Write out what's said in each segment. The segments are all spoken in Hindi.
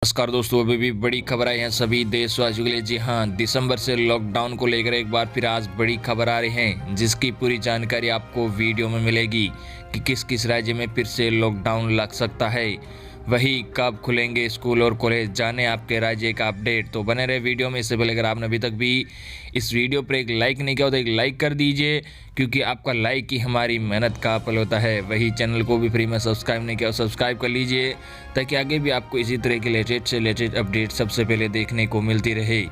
नमस्कार दोस्तों, अभी भी बड़ी खबर आई है सभी देशवासियों के लिए। जी हाँ, दिसंबर से लॉकडाउन को लेकर एक बार फिर आज बड़ी खबर आ रही है, जिसकी पूरी जानकारी आपको वीडियो में मिलेगी कि किस किस राज्य में फिर से लॉकडाउन लग सकता है, वही कब खुलेंगे स्कूल और कॉलेज, जाने आपके राज्य का अपडेट। तो बने रहे वीडियो में। इससे पहले अगर आपने अभी तक भी इस वीडियो पर एक लाइक नहीं किया हो तो एक लाइक कर दीजिए, क्योंकि आपका लाइक ही हमारी मेहनत का फल होता है। वही चैनल को भी फ्री में सब्सक्राइब नहीं किया, सब्सक्राइब कर लीजिए, ताकि आगे भी आपको इसी तरह के लेटेस्ट से लेटेस्ट अपडेट सबसे पहले देखने को मिलती रहे।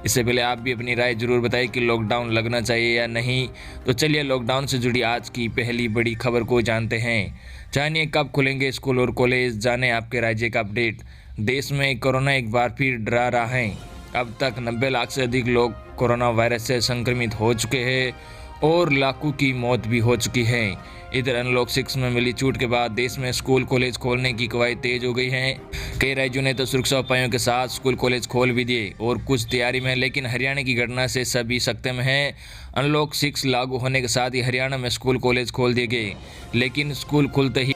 इससे पहले आप भी अपनी राय जरूर बताएं कि लॉकडाउन लगना चाहिए या नहीं। तो चलिए लॉकडाउन से जुड़ी आज की पहली बड़ी खबर को जानते हैं। जानिए कब खुलेंगे स्कूल और कॉलेज, जाने आपके राज्य का अपडेट। देश में कोरोना एक बार फिर डरा रहा है। अब तक 90 लाख से अधिक लोग कोरोना वायरस से संक्रमित हो चुके हैं और लाखों की मौत भी हो चुकी है। इधर अनलॉक 6 में मिली छूट के बाद देश में स्कूल कॉलेज खोलने की कवायद तेज हो गई हैं। कई राज्यों ने तो सुरक्षा उपायों के साथ स्कूल कॉलेज खोल भी दिए और कुछ तैयारी में, लेकिन हरियाणा की घटना से सभी सकते में हैं। अनलॉक 6 लागू होने के साथ ही हरियाणा में स्कूल कॉलेज खोल दिए गए, लेकिन स्कूल खुलते ही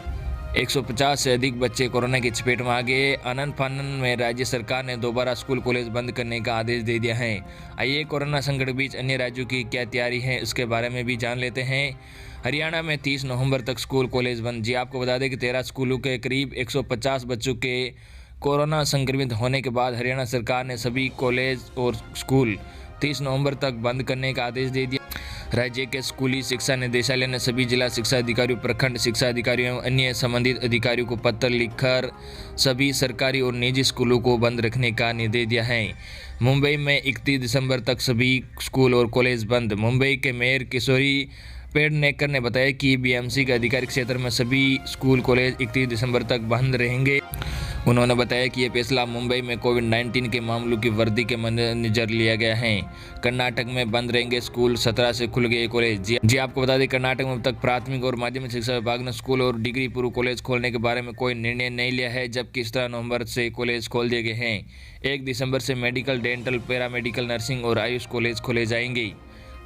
150 से अधिक बच्चे कोरोना की चपेट में आ गए। आनन फानन में राज्य सरकार ने दोबारा स्कूल कॉलेज बंद करने का आदेश दे दिया है। आइए कोरोना संकट के बीच अन्य राज्यों की क्या तैयारी है, उसके बारे में भी जान लेते हैं। हरियाणा में 30 नवंबर तक स्कूल कॉलेज बंद। जी आपको बता दें कि 13 स्कूलों के करीब 150 बच्चों के कोरोना संक्रमित होने के बाद हरियाणा सरकार ने सभी कॉलेज और स्कूल 30 नवंबर तक बंद करने का आदेश दे दिया। राज्य के स्कूली शिक्षा निदेशालय ने सभी जिला शिक्षा अधिकारियों, प्रखंड शिक्षा अधिकारियों एवं अन्य संबंधित अधिकारियों को पत्र लिखकर सभी सरकारी और निजी स्कूलों को बंद रखने का निर्देश दिया है। मुंबई में 31 दिसंबर तक सभी स्कूल और कॉलेज बंद। मुंबई के मेयर किशोरी पेडनेकर ने बताया कि बीएमसी के अधिकारिक क्षेत्र में सभी स्कूल कॉलेज 31 दिसंबर तक बंद रहेंगे। उन्होंने बताया कि यह फैसला मुंबई में कोविड-19 के मामलों की वृद्धि के मद्देनजर लिया गया है। कर्नाटक में बंद रहेंगे स्कूल, 17 से खुल गए कॉलेज। जी आपको बता दें, कर्नाटक में अब तक प्राथमिक और माध्यमिक शिक्षा विभाग ने स्कूल और डिग्री पूर्व कॉलेज खोलने के बारे में कोई निर्णय नहीं लिया है, जबकि 17 नवंबर से कॉलेज खोल दिए गए हैं। 1 दिसंबर से मेडिकल, डेंटल, पैरामेडिकल, नर्सिंग और आयुष कॉलेज खोले जाएंगे।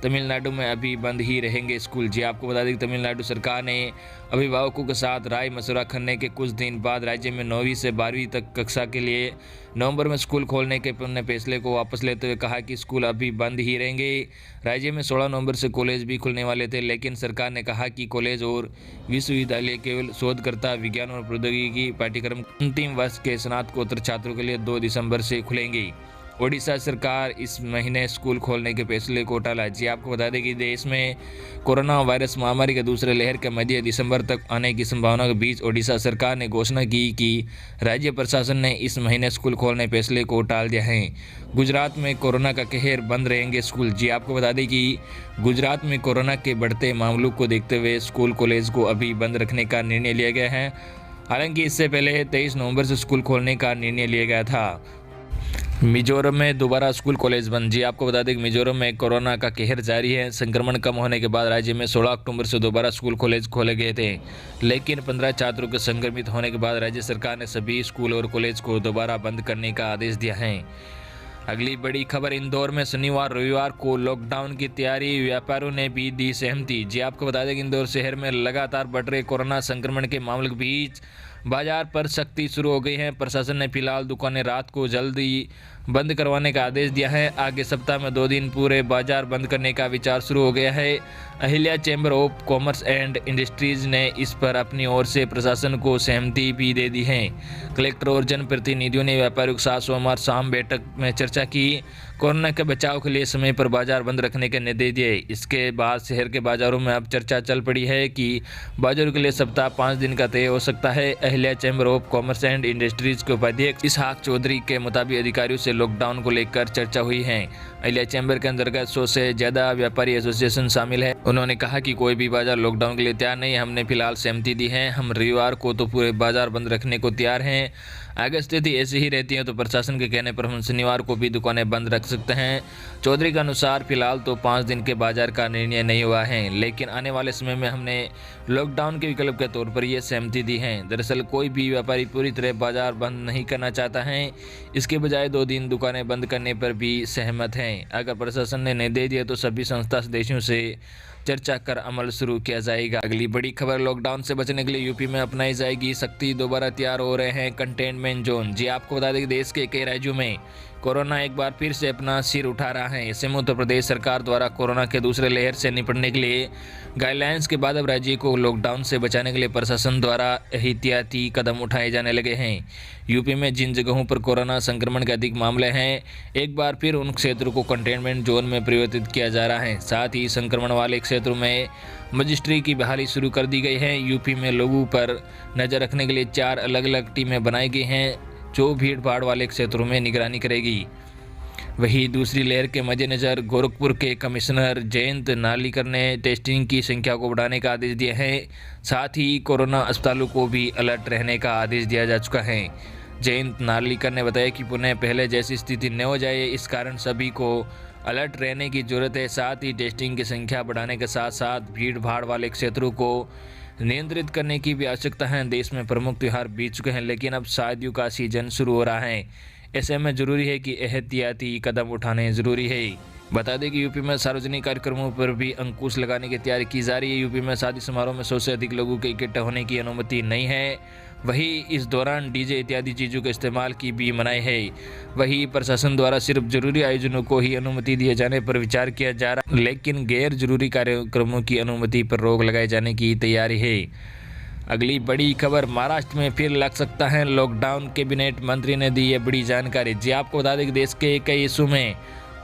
तमिलनाडु में अभी बंद ही रहेंगे स्कूल। जी आपको बता दें कि तमिलनाडु सरकार ने अभिभावकों के साथ राय मशवरा करने के कुछ दिन बाद राज्य में 9वीं से 12वीं तक कक्षा के लिए नवंबर में स्कूल खोलने के अपने फैसले को वापस लेते हुए कहा कि स्कूल अभी बंद ही रहेंगे। राज्य में 16 नवंबर से कॉलेज भी खुलने वाले थे, लेकिन सरकार ने कहा कि कॉलेज और विश्वविद्यालय केवल शोधकर्ता, विज्ञान और प्रौद्योगिकी पाठ्यक्रम अंतिम वर्ष के स्नातकोत्तर छात्रों के लिए 2 दिसंबर से खुलेंगे। ओडिशा सरकार इस महीने स्कूल खोलने के फैसले को टाला। जी आपको बता दें कि देश में कोरोना वायरस महामारी के दूसरे लहर के मध्य दिसंबर तक आने की संभावना के बीच ओडिशा सरकार ने घोषणा की कि राज्य प्रशासन ने इस महीने स्कूल खोलने फैसले को टाल दिया है। गुजरात में कोरोना का कहर, बंद रहेंगे स्कूल। जी आपको बता दें कि गुजरात में कोरोना के बढ़ते मामलों को देखते हुए स्कूल कॉलेज को अभी बंद रखने का निर्णय लिया गया है। हालांकि इससे पहले 23 नवंबर से स्कूल खोलने का निर्णय लिया गया था। मिजोरम में दोबारा स्कूल कॉलेज बंद। जी आपको बता दें कि मिजोरम में कोरोना का कहर जारी है। संक्रमण कम होने के बाद राज्य में 16 अक्टूबर से दोबारा स्कूल कॉलेज खोले गए थे, लेकिन 15 छात्रों के संक्रमित होने के बाद राज्य सरकार ने सभी स्कूल और कॉलेज को दोबारा बंद करने का आदेश दिया है। अगली बड़ी खबर, इंदौर में शनिवार रविवार को लॉकडाउन की तैयारी, व्यापारियों ने भी दी सहमति। जी आपको बता दें कि इंदौर शहर में लगातार बढ़ रहे कोरोना संक्रमण के मामलों के बीच बाजार पर सख्ती शुरू हो गई है। प्रशासन ने फिलहाल दुकानें रात को जल्दी बंद करवाने का आदेश दिया है। आगे सप्ताह में 2 दिन पूरे बाजार बंद करने का विचार शुरू हो गया है। Ahilya chamber of commerce and industries ने इस पर अपनी ओर से प्रशासन को सहमति भी दे दी है। कलेक्टर और जनप्रतिनिधियों ने व्यापारियों के साथ सोमवार शाम बैठक में चर्चा की। कोरोना के बचाव के लिए समय पर बाजार बंद रखने के निर्देश दिए। इसके बाद शहर के बाजारों में अब चर्चा चल पड़ी है कि बाजारों के लिए सप्ताह 5 दिन का तय हो सकता है। Ahilya chamber of commerce and industries के उपाध्यक्ष इसहाक चौधरी के मुताबिक अधिकारियों से लॉकडाउन को लेकर चर्चा हुई है। अहिल्या चैम्बर के अंतर्गत 100 से ज्यादा व्यापारी एसोसिएशन शामिल है। उन्होंने कहा कि कोई भी बाजार लॉकडाउन के लिए तैयार नहीं है। हमने फिलहाल सहमति दी है। हम रविवार को तो पूरे बाजार बंद रखने को तैयार हैं। अगर स्थिति ऐसी ही रहती है तो प्रशासन के कहने पर हम शनिवार को भी दुकानें बंद रख सकते हैं। चौधरी के अनुसार फिलहाल तो 5 दिन के बाजार का निर्णय नहीं हुआ है, लेकिन आने वाले समय में हमने लॉकडाउन के विकल्प के तौर पर यह सहमति दी है। दरअसल कोई भी व्यापारी पूरी तरह बाजार बंद नहीं करना चाहता है, इसके बजाय 2 दिन दुकानें बंद करने पर भी सहमत हैं। अगर प्रशासन ने निर्देश दिया तो सभी संस्था सदस्यों से चर्चा कर अमल शुरू किया जाएगा। अगली बड़ी खबर, लॉकडाउन से बचने के लिए यूपी में अपनाई जाएगी सख्ती, दोबारा तैयार हो रहे हैं कंटेनमेंट जोन। जी आपको बता दें कि देश के कई राज्यों में कोरोना एक बार फिर से अपना सिर उठा रहा है। ऐसे में उत्तर प्रदेश सरकार द्वारा कोरोना के दूसरे लहर से निपटने के लिए गाइडलाइंस के बाद अब राज्य को लॉकडाउन से बचाने के लिए प्रशासन द्वारा एहतियाती कदम उठाए जाने लगे हैं। यूपी में जिन जगहों पर कोरोना संक्रमण के अधिक मामले हैं, एक बार फिर उन क्षेत्रों को कंटेनमेंट जोन में परिवर्तित किया जा रहा है। साथ ही संक्रमण वाले क्षेत्रों में मजिस्ट्री की बहाली शुरू कर दी गई है। यूपी में लोगों पर नजर रखने के लिए 4 अलग अलग टीमें बनाई गई हैं जो भीड़ भाड़ वाले क्षेत्रों में निगरानी करेगी। वहीं दूसरी लहर के मद्देनजर गोरखपुर के कमिश्नर जयंत नार्लिकर ने टेस्टिंग की संख्या को बढ़ाने का आदेश दिया है। साथ ही कोरोना अस्पतालों को भी अलर्ट रहने का आदेश दिया जा चुका है। जयंत नार्लिकर ने बताया कि पुनः पहले जैसी स्थिति न हो जाए, इस कारण सभी को अलर्ट रहने की जरूरत है। साथ ही टेस्टिंग की संख्या बढ़ाने के साथ साथ भीड़ भाड़ वाले क्षेत्रों को नियंत्रित करने की भी आवश्यकता है। देश में प्रमुख त्यौहार बीत चुके हैं, लेकिन अब शादियों का सीजन शुरू हो रहा है। ऐसे में जरूरी है कि एहतियाती कदम उठाने जरूरी है। बता दें कि यूपी में सार्वजनिक कार्यक्रमों पर भी अंकुश लगाने की तैयारी की जा रही है। यूपी में शादी समारोह में 100 से अधिक लोगों के इकट्ठा होने की अनुमति नहीं है। वहीं इस दौरान डीजे इत्यादि चीज़ों के इस्तेमाल की भी मनाही है। वहीं प्रशासन द्वारा सिर्फ जरूरी आयोजनों को ही अनुमति दिए जाने पर विचार किया जा रहा है, लेकिन गैर जरूरी कार्यक्रमों की अनुमति पर रोक लगाए जाने की तैयारी है। अगली बड़ी खबर, महाराष्ट्र में फिर लग सकता है लॉकडाउन, कैबिनेट मंत्री ने दी है बड़ी जानकारी। जी आपको बता दें कि देश के कई हिस्सों में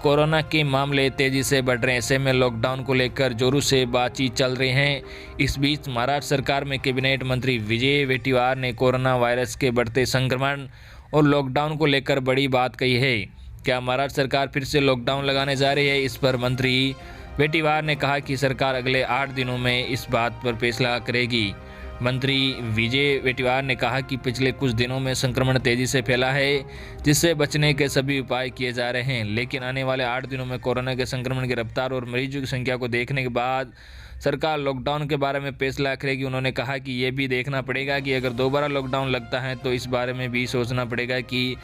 कोरोना के मामले तेजी से बढ़ रहे हैं। ऐसे में लॉकडाउन को लेकर जोरों से बातचीत चल रही है। इस बीच महाराष्ट्र सरकार में कैबिनेट मंत्री विजय वेटिवार ने कोरोना वायरस के बढ़ते संक्रमण और लॉकडाउन को लेकर बड़ी बात कही है। क्या महाराष्ट्र सरकार फिर से लॉकडाउन लगाने जा रही है? इस पर मंत्री वेटिवार ने कहा कि सरकार अगले 8 दिनों में इस बात पर फैसला करेगी। मंत्री विजय वेटिवार ने कहा कि पिछले कुछ दिनों में संक्रमण तेजी से फैला है, जिससे बचने के सभी उपाय किए जा रहे हैं, लेकिन आने वाले 8 दिनों में कोरोना के संक्रमण की रफ्तार और मरीजों की संख्या को देखने के बाद सरकार लॉकडाउन के बारे में फैसला करेगी। उन्होंने कहा कि ये भी देखना पड़ेगा कि अगर दोबारा लॉकडाउन लगता है तो इस बारे में भी सोचना पड़ेगा कि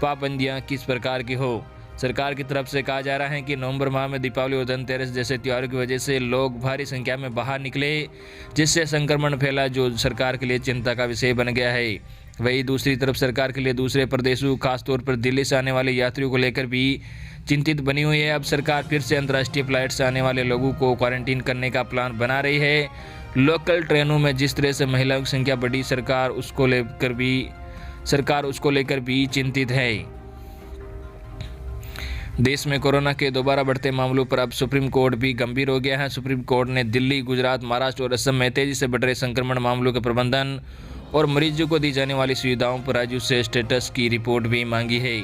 पाबंदियाँ किस प्रकार की हो। सरकार की तरफ से कहा जा रहा है कि नवंबर माह में दीपावली और धनतेरस जैसे त्योहारों की वजह से लोग भारी संख्या में बाहर निकले, जिससे संक्रमण फैला, जो सरकार के लिए चिंता का विषय बन गया है। वहीं दूसरी तरफ सरकार के लिए दूसरे प्रदेशों, खासतौर पर दिल्ली से आने वाले यात्रियों को लेकर भी चिंतित बनी हुई है। अब सरकार फिर से अंतर्राष्ट्रीय फ्लाइट से आने वाले लोगों को क्वारंटीन करने का प्लान बना रही है। लोकल ट्रेनों में जिस तरह से महिलाओं की संख्या बढ़ी, सरकार उसको लेकर भी चिंतित है। देश में कोरोना के दोबारा बढ़ते मामलों पर अब सुप्रीम कोर्ट भी गंभीर हो गया है। सुप्रीम कोर्ट ने दिल्ली, गुजरात, महाराष्ट्र और असम में तेजी से बढ़ रहे संक्रमण मामलों के प्रबंधन और मरीजों को दी जाने वाली सुविधाओं पर राज्यों से स्टेटस की रिपोर्ट भी मांगी है।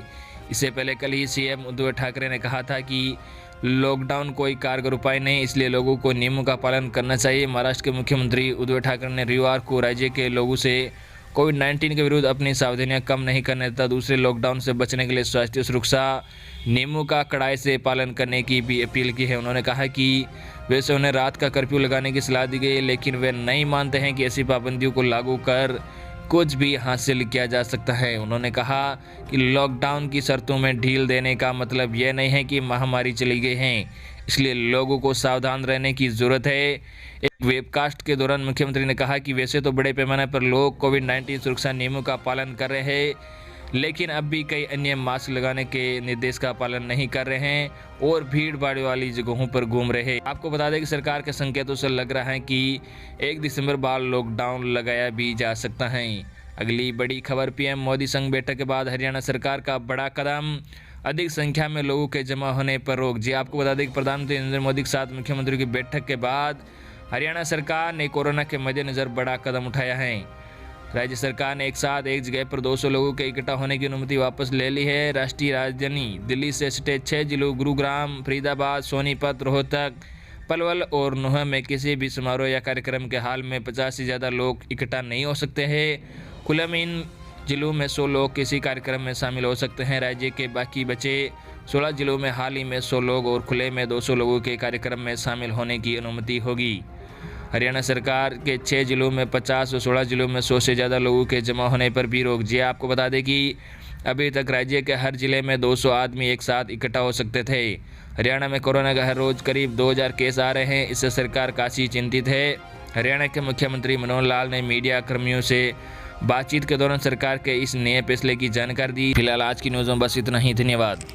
इससे पहले कल ही सीएम उद्धव ठाकरे ने कहा था कि लॉकडाउन कोई कारगर उपाय नहीं, इसलिए लोगों को नियमों का पालन करना चाहिए। महाराष्ट्र के मुख्यमंत्री उद्धव ठाकरे ने रविवार को राज्य के लोगों से कोविड-19 के विरुद्ध अपनी सावधानियां कम नहीं करने तथा दूसरे लॉकडाउन से बचने के लिए स्वास्थ्य सुरक्षा नियमों का कड़ाई से पालन करने की भी अपील की है। उन्होंने कहा कि वैसे उन्हें रात का कर्फ्यू लगाने की सलाह दी गई है, लेकिन वे नहीं मानते हैं कि ऐसी पाबंदियों को लागू कर कुछ भी हासिल किया जा सकता है। उन्होंने कहा कि लॉकडाउन की शर्तों में ढील देने का मतलब यह नहीं है कि महामारी चली गई है, इसलिए लोगों को सावधान रहने की ज़रूरत है। एक वेबकास्ट के दौरान मुख्यमंत्री ने कहा कि वैसे तो बड़े पैमाने पर लोग कोविड-19 सुरक्षा नियमों का पालन कर रहे हैं, लेकिन अब भी कई अन्य मास्क लगाने के निर्देश का पालन नहीं कर रहे हैं और भीड़ भाड़ वाली जगहों पर घूम रहे हैं। आपको बता दें कि सरकार के संकेतों से लग रहा है कि 1 दिसंबर बाद लॉकडाउन लगाया भी जा सकता है। अगली बड़ी खबर, पीएम मोदी संग बैठक के बाद हरियाणा सरकार का बड़ा कदम, अधिक संख्या में लोगों के जमा होने पर रोक। जी आपको बता दें कि प्रधानमंत्री नरेंद्र मोदी के साथ मुख्यमंत्रियों की बैठक के बाद हरियाणा सरकार ने कोरोना के मद्देनजर बड़ा कदम उठाया है। राज्य सरकार ने एक साथ एक जगह पर 200 लोगों के इकट्ठा होने की अनुमति वापस ले ली है। राष्ट्रीय राजधानी दिल्ली से सटे 6 जिलों गुरुग्राम, फरीदाबाद, सोनीपत, रोहतक, पलवल और नुह में किसी भी समारोह या कार्यक्रम के हाल में 50 से ज़्यादा लोग इकट्ठा नहीं हो सकते हैं। खुले में इन जिलों में 100 लोग किसी कार्यक्रम में शामिल हो सकते हैं। राज्य के बाकी बचे 16 जिलों में हाल ही में 100 लोग और खुले में 200 लोगों के कार्यक्रम में शामिल होने की अनुमति होगी। हरियाणा सरकार के 6 जिलों में 50 और 16 जिलों में 100 से ज़्यादा लोगों के जमा होने पर भी रोक। जी आपको बता दें कि अभी तक राज्य के हर जिले में 200 आदमी एक साथ इकट्ठा हो सकते थे। हरियाणा में कोरोना का हर रोज करीब 2000 केस आ रहे हैं। इससे सरकार काफ़ी चिंतित है। हरियाणा के मुख्यमंत्री मनोहर लाल ने मीडिया कर्मियों से बातचीत के दौरान सरकार के इस नए फैसले की जानकारी दी। फिलहाल आज की न्यूज़ में बस इतना ही। धन्यवाद।